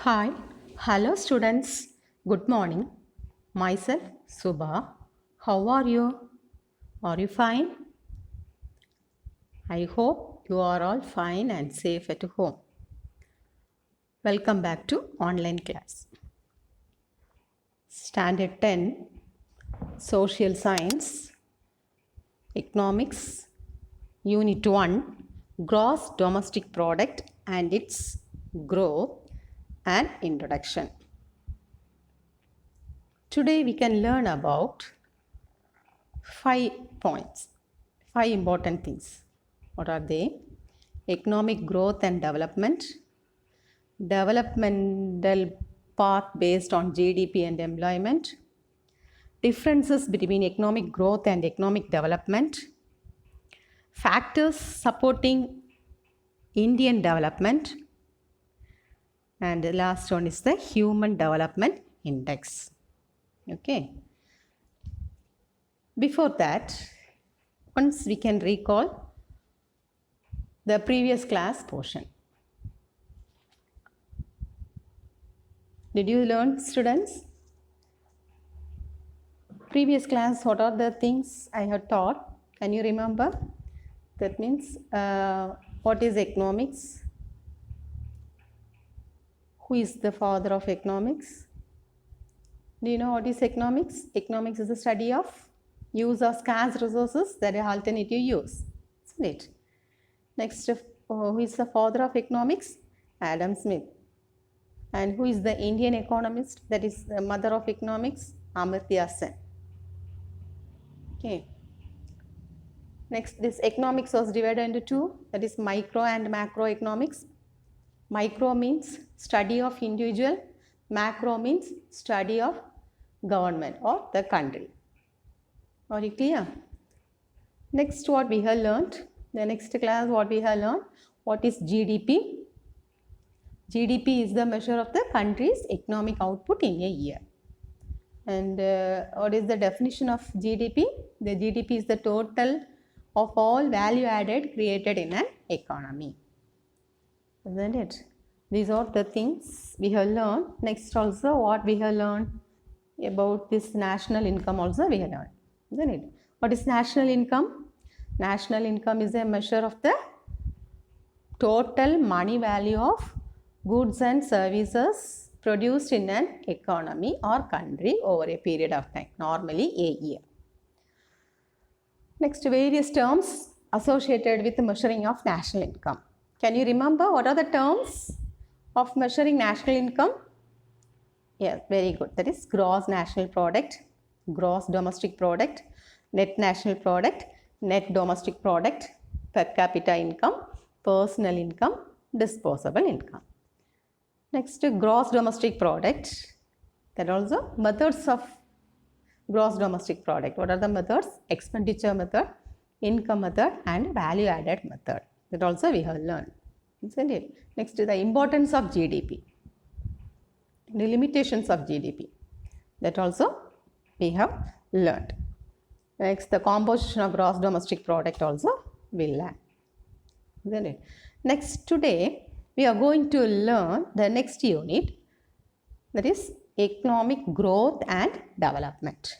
Hi, hello students. Good morning. Myself Subha. How are you? Are you fine? I hope you are all fine and safe at home. Welcome back to online class. Standard 10, Social Science, Economics, Unit 1, Gross Domestic Product and its Growth and Introduction. Today we can learn about 5 points, 5 important things. What are they? Economic growth and development, developmental path based on GDP and employment, differences between economic growth and economic development, factors supporting Indian development, and the last one is the Human Development Index. Okay. Before that, once we can recall the previous class portion. Did you learn, students? Previous class, what are the things I had taught? Can you remember? That means, what is economics? Who is the father of economics? Do you know what is economics? Economics is the study of use of scarce resources that are alternative use, isn't it? Next, who is the father of economics? Adam Smith. And who is the Indian economist that is the mother of economics? Amartya Sen. Okay. Next, this economics was divided into two, that is micro and macroeconomics. Micro means study of individual, macro means study of government or the country. Are you clear? Next, what we have learned, the next class what we have learned, what is GDP? GDP is the measure of the country's economic output in a year. And what is the definition of GDP? The GDP is the total of all value added created in an economy. Isn't it? These are the things we have learned. Next also what we have learned about this national income also we have learned. Isn't it? What is national income? National income is a measure of the total money value of goods and services produced in an economy or country over a period of time, normally a year. Next, various terms associated with measuring of national income. Can you remember what are the terms of measuring national income? Yes, very good. That is gross national product, gross domestic product, net national product, net domestic product, per capita income, personal income, disposable income. Next, gross domestic product. That also methods of gross domestic product. What are the methods? Expenditure method, income method, and value added method. That also we have learned. Isn't it? Next, the importance of GDP. The limitations of GDP. That also we have learned. Next, the composition of gross domestic product also we will learn. Isn't it? Next, today we are going to learn the next unit, that is economic growth and development.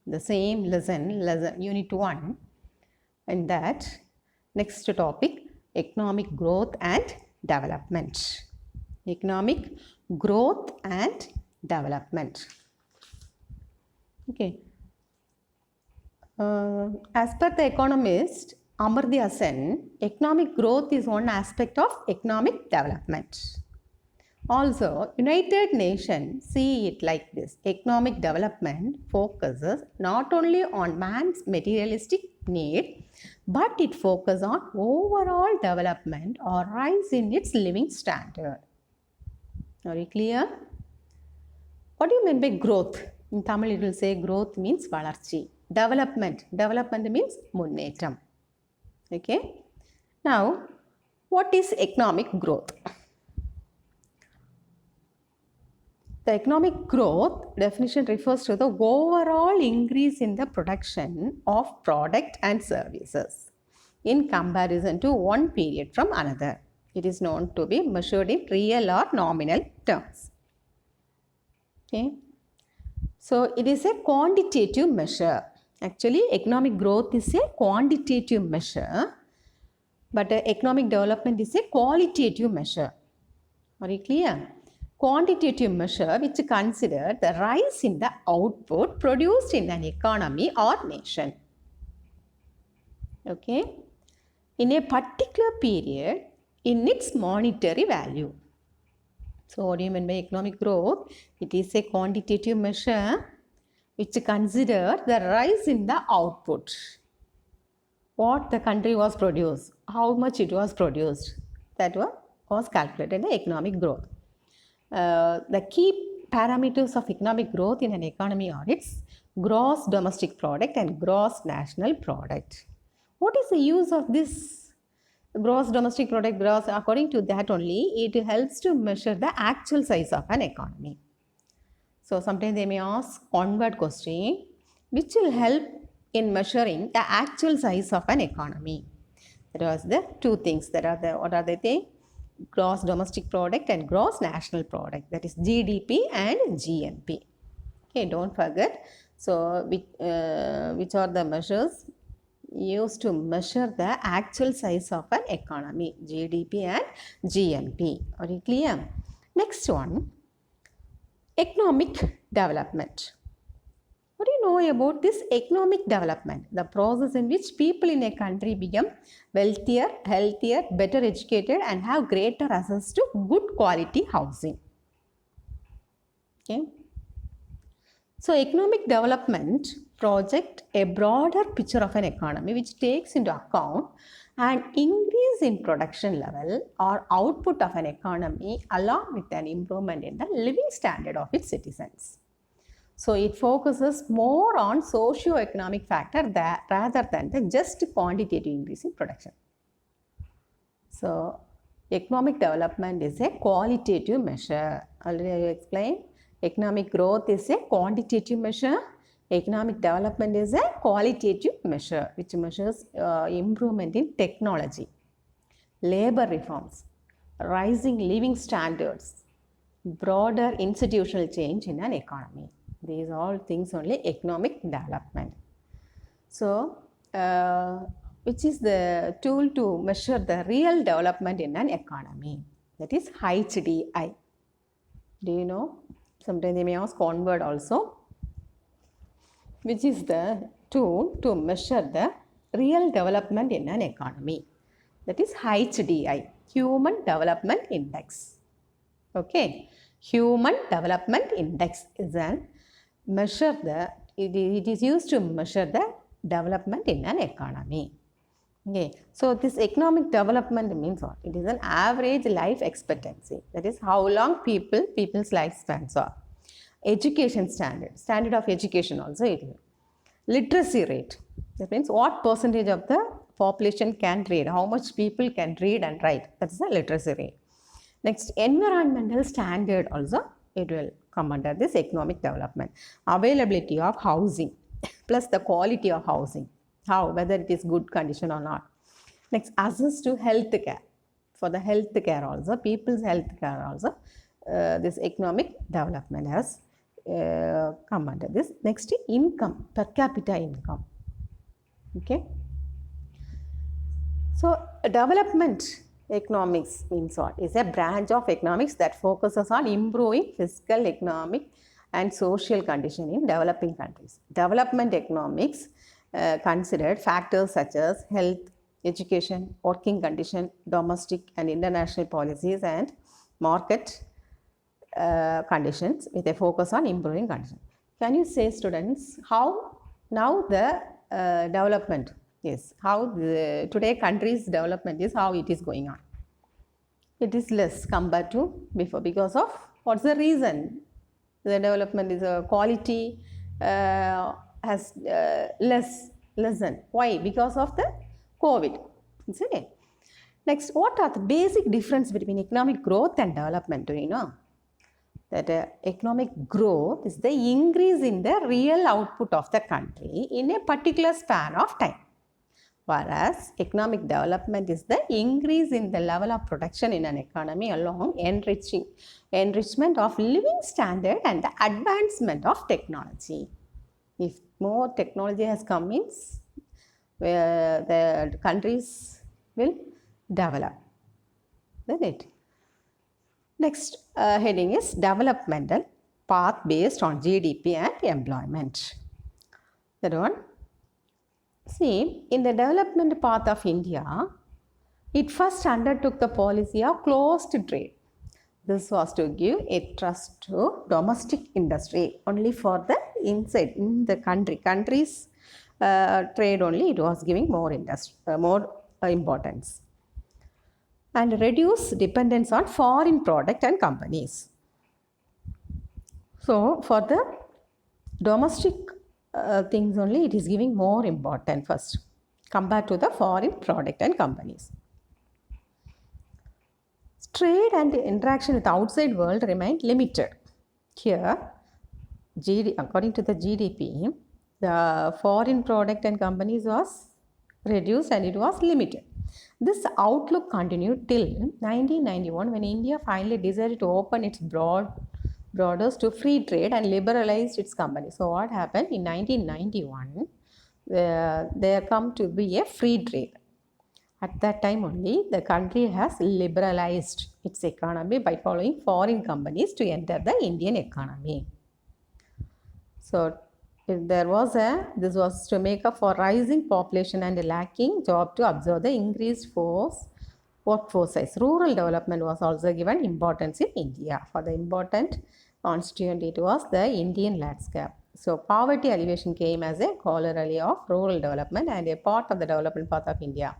The same lesson unit 1, and that next topic, economic growth and development. Economic growth and development. Okay. As per the economist Amartya Sen, economic growth is one aspect of economic development. Also, United Nations see it like this. Economic development focuses not only on man's materialistic need, but it focuses on overall development or rise in its living standard. Are you clear? What do you mean by growth? In Tamil it will say growth means valarchi. Development means munnetram. Okay. Now, what is economic growth? The economic growth definition refers to the overall increase in the production of product and services in comparison to one period from another. It is known to be measured in real or nominal terms. Okay. So it is a quantitative measure. Actually, economic growth is a quantitative measure, but economic development is a qualitative measure. Are you clear? Quantitative measure which consider the rise in the output produced in an economy or nation. Okay. In a particular period in its monetary value. So what do you mean by economic growth? It is a quantitative measure which consider the rise in the output. What the country was produced, how much it was produced, that was calculated the economic growth. The key parameters of economic growth in an economy are its gross domestic product and gross national product. What is the use of this gross domestic product? Gross, according to that only, it helps to measure the actual size of an economy. So sometimes they may ask convert question, which will help in measuring the actual size of an economy. There are the two things. What are the things? Gross domestic product and gross national product. That is GDP and GNP. Okay, don't forget. So which are the measures used to measure the actual size of an economy? GDP and GNP. Are you clear? Next one, economic development. What do you know about this economic development? The process in which people in a country become wealthier, healthier, better educated and have greater access to good quality housing. Okay. So economic development project a broader picture of an economy which takes into account an increase in production level or output of an economy along with an improvement in the living standard of its citizens. So it focuses more on socio-economic factor rather than the just quantitative increase in production. So economic development is a qualitative measure. Already I explained. Economic growth is a quantitative measure. Economic development is a qualitative measure which measures improvement in technology, labor reforms, rising living standards, broader institutional change in an economy. These are all things only economic development. So, which is the tool to measure the real development in an economy? That is HDI. Do you know? Sometimes they may ask convert also. Which is the tool to measure the real development in an economy? That is HDI, Human Development Index. Okay, Human Development Index is an measure it is used to measure the development in an economy. Okay, so this economic development means what? It is an average life expectancy. That is how long people's lifespans are. Education standard of education also it is. Literacy rate, that means what percentage of the population can read, how much people can read and write, that is the literacy rate. Next, environmental standard also it will come under this economic development. Availability of housing plus the quality of housing, whether it is good condition or not. Next, access to health care. For the health care also, people's health care also, this economic development has come under this. Next, income, per capita income. Okay. So, development economics means what? Is a branch of economics that focuses on improving physical, economic and social condition in developing countries. Development economics considered factors such as health, education, working condition, domestic and international policies and market conditions with a focus on improving conditions. Can you say, students, how now the development is, how today country's development is, how it is going on? It is less compared to before because of what's the reason? The development is quality has lessen. Why? Because of the COVID, isn't it? Next, what are the basic difference between economic growth and development? Do you know? That economic growth is the increase in the real output of the country in a particular span of time. Whereas economic development is the increase in the level of production in an economy along enrichment of living standard and the advancement of technology. If more technology has come in, where the countries will develop. Then it. Next heading is developmental path based on GDP and employment. That one. See, in the development path of India, it first undertook the policy of closed trade. This was to give a trust to domestic industry only for the inside in the country's trade only. It was giving more importance and reduce dependence on foreign product and companies. So for the domestic things only, it is giving more importance first compared to the foreign product and companies. Trade and interaction with the outside world remained limited. Here, according to the GDP, the foreign product and companies was reduced and it was limited. This outlook continued till 1991 when India finally decided to open its borders to free trade and liberalized its companies. So what happened in 1991? There come to be a free trade. At that time only, the country has liberalized its economy by following foreign companies to enter the Indian economy. So this was to make up for rising population and lacking job to absorb the increased workforce size. Rural development was also given importance in India. For the important constituent, it was the Indian landscape. So poverty alleviation came as a corollary of rural development and a part of the development path of India.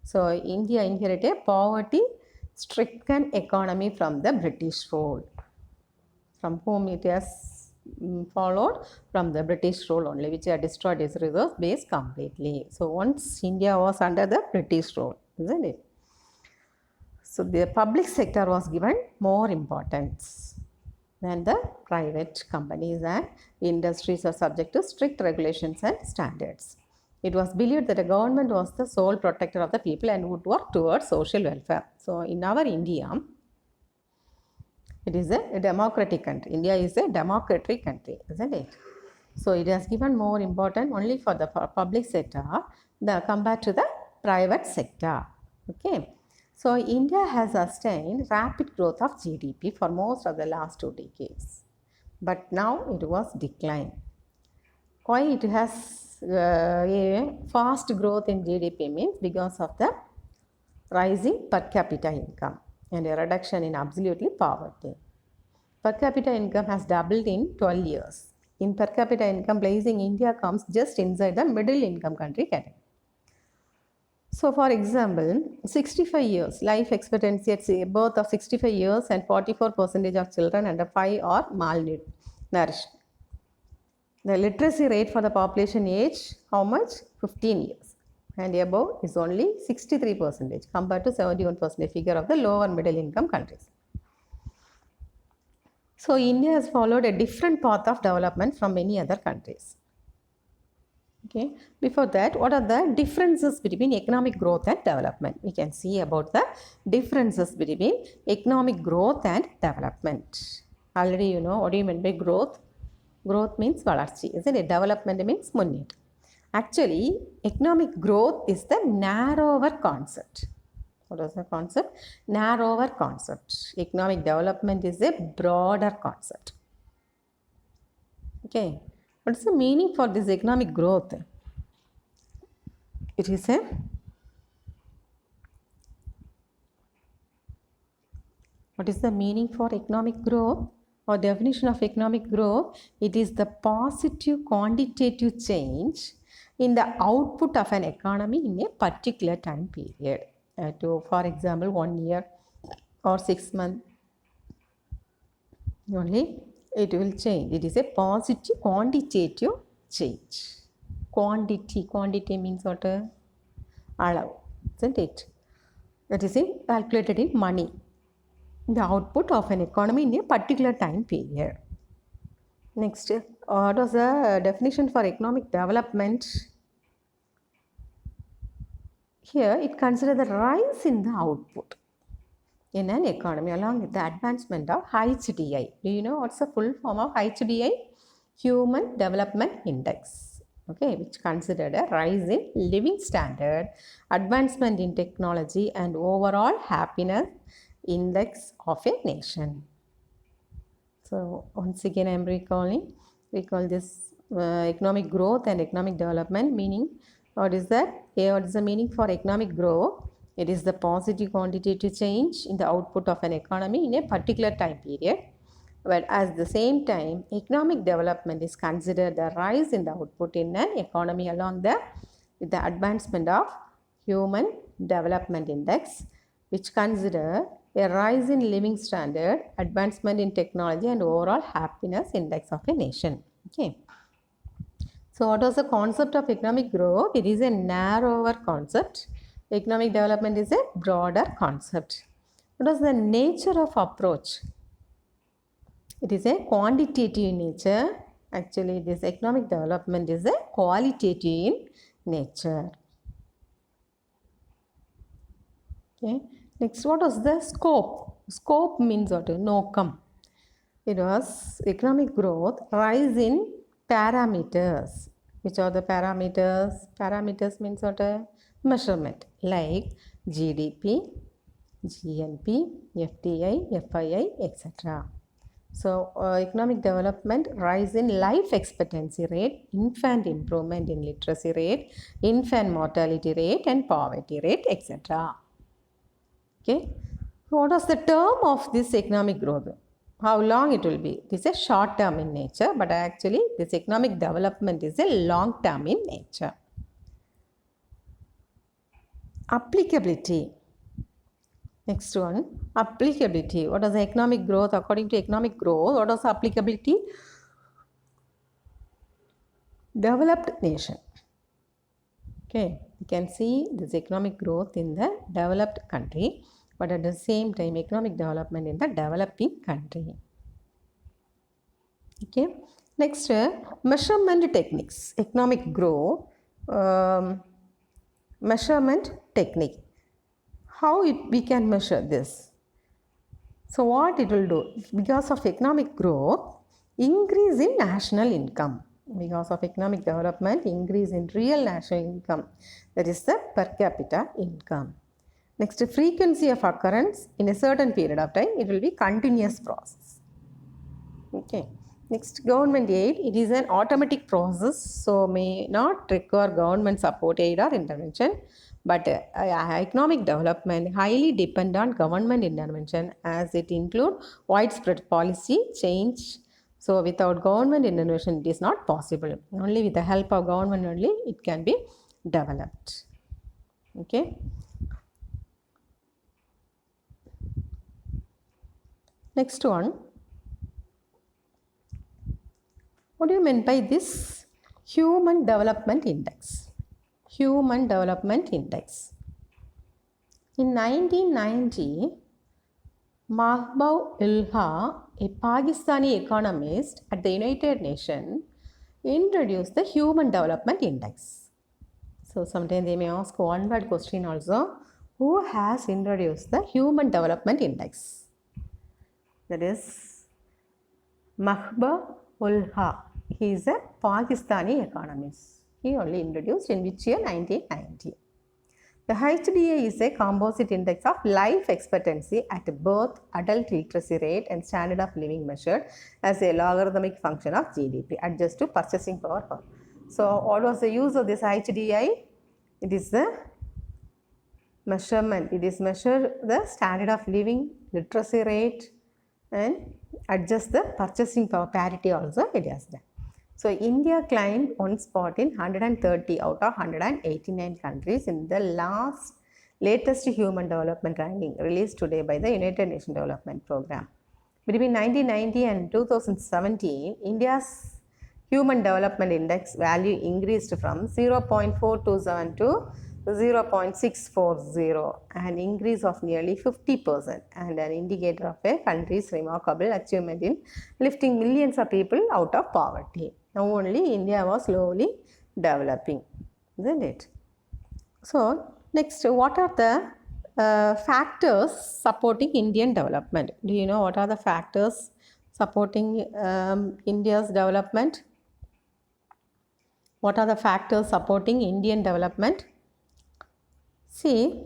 So India inherited a poverty-stricken economy from the British rule, from whom it has followed from the British rule only, which had destroyed its resource base completely. So once India was under the British rule, isn't it? So the public sector was given more importance than the private companies, and industries are subject to strict regulations and standards. It was believed that the government was the sole protector of the people and would work towards social welfare. So in our India, it is a democratic country. India is a democratic country, isn't it? So it has given more importance only for the public sector compared to the private sector. Okay. So India has sustained rapid growth of GDP for most of the last 2 decades. But now it was decline. Why it has a fast growth in GDP means because of the rising per capita income and a reduction in absolutely poverty. Per capita income has doubled in 12 years. In per capita income, placing India comes just inside the middle income country category. So for example, 65 years, life expectancy at birth of 65 years and 44% of children under 5 are malnourished. The literacy rate for the population age, how much? 15 years. And above is only 63% compared to 71% figure of the lower middle income countries. So India has followed a different path of development from many other countries. Okay. Before that, what are the differences between economic growth and development? We can see about the differences between economic growth and development. Already you know what do you mean by growth? Growth means valarchi, isn't it? Development means munnit. Actually, economic growth is the narrower concept. What is the concept? Narrower concept. Economic development is a broader concept. Okay. What is the meaning for this economic growth? It is a what is the meaning for economic growth or definition of economic growth? It is the positive quantitative change in the output of an economy in a particular time period. For example, 1 year or 6 months only. It will change. It is a positive quantitative change. Quantity means what? Alav, isn't it? That is calculated in money. The output of an economy in a particular time period. Next, what was the definition for economic development? Here it considers the rise in the output in an economy along with the advancement of HDI. Do you know what's the full form of HDI? Human Development Index. Okay, which considered a rise in living standard, advancement in technology, and overall happiness index of a nation. So once again, I am recall this economic growth and economic development. Meaning, what is that? What is the meaning for economic growth? It is the positive quantitative change in the output of an economy in a particular time period. But at the same time, economic development is considered the rise in the output in an economy along with the advancement of Human Development Index, which consider a rise in living standard, advancement in technology, and overall happiness index of a nation. Okay. So what was the concept of economic growth? It is a narrower concept. Economic development is a broader concept. What was the nature of approach? It is a quantitative in nature. Actually, this economic development is a qualitative in nature. Okay. Next, what was the scope? Scope means what? Nokam. It was economic growth, rise in parameters. Which are the parameters? Parameters means what? Measurement like GDP, GNP, FDI, FII, etc. So, economic development, rise in life expectancy rate, infant improvement in literacy rate, infant mortality rate, and poverty rate, etc. Okay. What was the term of this economic growth? How long it will be? This is a short term in nature, but actually this economic development is a long term in nature. Applicability. Next one, applicability. What is the economic growth? According to economic growth, what is the applicability? Developed nation. Okay, you can see this economic growth in the developed country, but at the same time economic development in the developing country. Okay, next measurement techniques. Economic growth, measurement technique. How we can measure this? So what it will do? Because of economic growth, increase in national income. Because of economic development, increase in real national income. That is the per capita income. Next, frequency of occurrence in a certain period of time. It will be continuous process. Okay. Next, government aid. It is an automatic process, so may not require government support, aid or intervention. But economic development highly depend on government intervention as it include widespread policy change. So without government intervention, it is not possible. Only with the help of government only it can be developed. Okay. Next one. What do you mean by this Human Development Index? Human Development Index. In 1990, Mahbub Ilha, a Pakistani economist at the United Nations, introduced the Human Development Index. So sometimes they may ask one word question also. Who has introduced the Human Development Index? That is Mahbub Ilha. He is a Pakistani economist. He only introduced in which year? 1990. The HDA is a composite index of life expectancy at birth, adult literacy rate, and standard of living measured as a logarithmic function of GDP, adjust to purchasing power. So, what was the use of this HDI? It is the measurement. It is measure the standard of living, literacy rate, and adjust the purchasing power parity also it has done. So, India climbed one spot in 130 out of 189 countries in the latest human development ranking released today by the United Nations Development Programme. Between 1990 and 2017, India's Human Development Index value increased from 0.427 to 0.640, an increase of nearly 50% and an indicator of a country's remarkable achievement in lifting millions of people out of poverty. Now only India was slowly developing, isn't it? So, Next, what are the factors supporting Indian development? Do you know what are the factors supporting India's development? What are the factors supporting Indian development? See,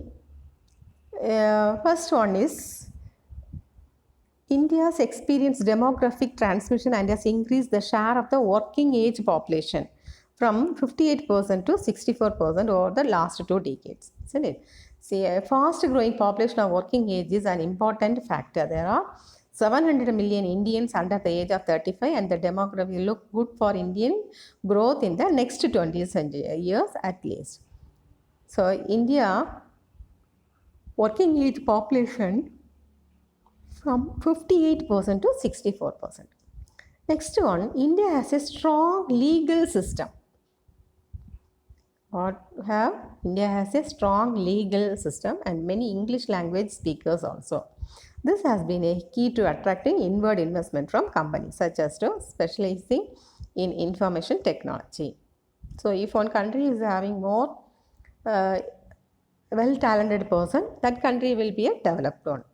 first one is India's experienced demographic transmission and has increased the share of the working age population from 58% to 64% over the last 2 decades. Isn't it? See, a fast growing population of working age is an important factor. There are 700 million Indians under the age of 35, and the demography look good for Indian growth in the next 20 years at least. So, India working age population from 58% to 64%. Next one, India has a strong legal system. India has a strong legal system and many English language speakers also. This has been a key to attracting inward investment from companies such as to specializing in information technology. So if one country is having more well-talented person, that country will be a developed one.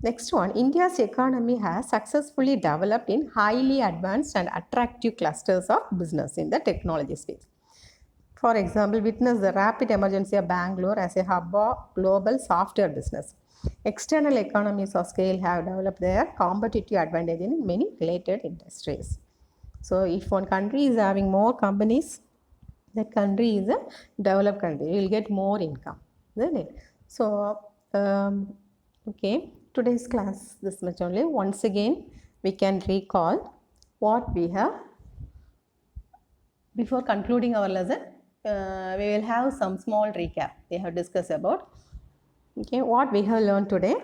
Next one, India's economy has successfully developed in highly advanced and attractive clusters of business in the technology space. For example, witness the rapid emergence of Bangalore as a hub of global software business. External economies of scale have developed their competitive advantage in many related industries. So, if one country is having more companies, that country is a developed country. You will get more income, isn't it? So, okay, today's class this much only. Once again, we can recall what we have. Before concluding our lesson, we will have some small recap. We have discussed about what we have learned today.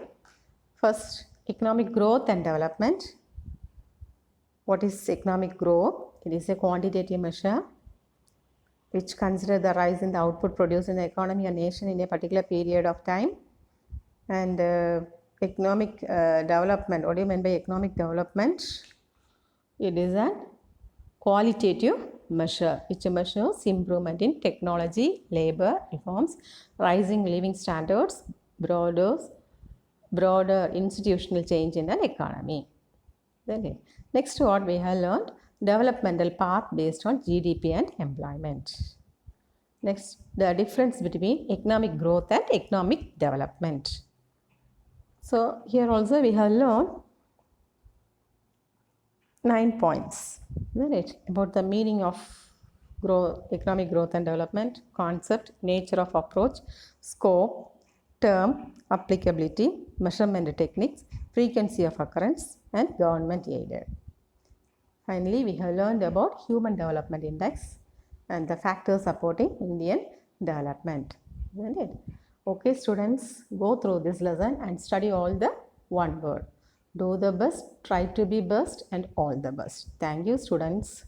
First, economic growth and development. What is economic growth? It is a quantitative measure which considers the rise in the output produced in the economy or nation in a particular period of time. And economic development, what do you mean by economic development? It is a qualitative measure which measures improvement in technology, labor reforms, rising living standards, broader institutional change in an economy. Next, what we have learned, developmental path based on GDP and employment. Next, the difference between economic growth and economic development. So here also we have learned 9 points, isn't it? About the meaning of economic growth and development, concept, nature of approach, scope, term, applicability, measurement techniques, frequency of occurrence, and government aided. Finally, we have learned about Human Development Index and the factors supporting Indian development, isn't it? Okay, students, go through this lesson and study all the one word. Do the best, try to be best, and all the best. Thank you, students.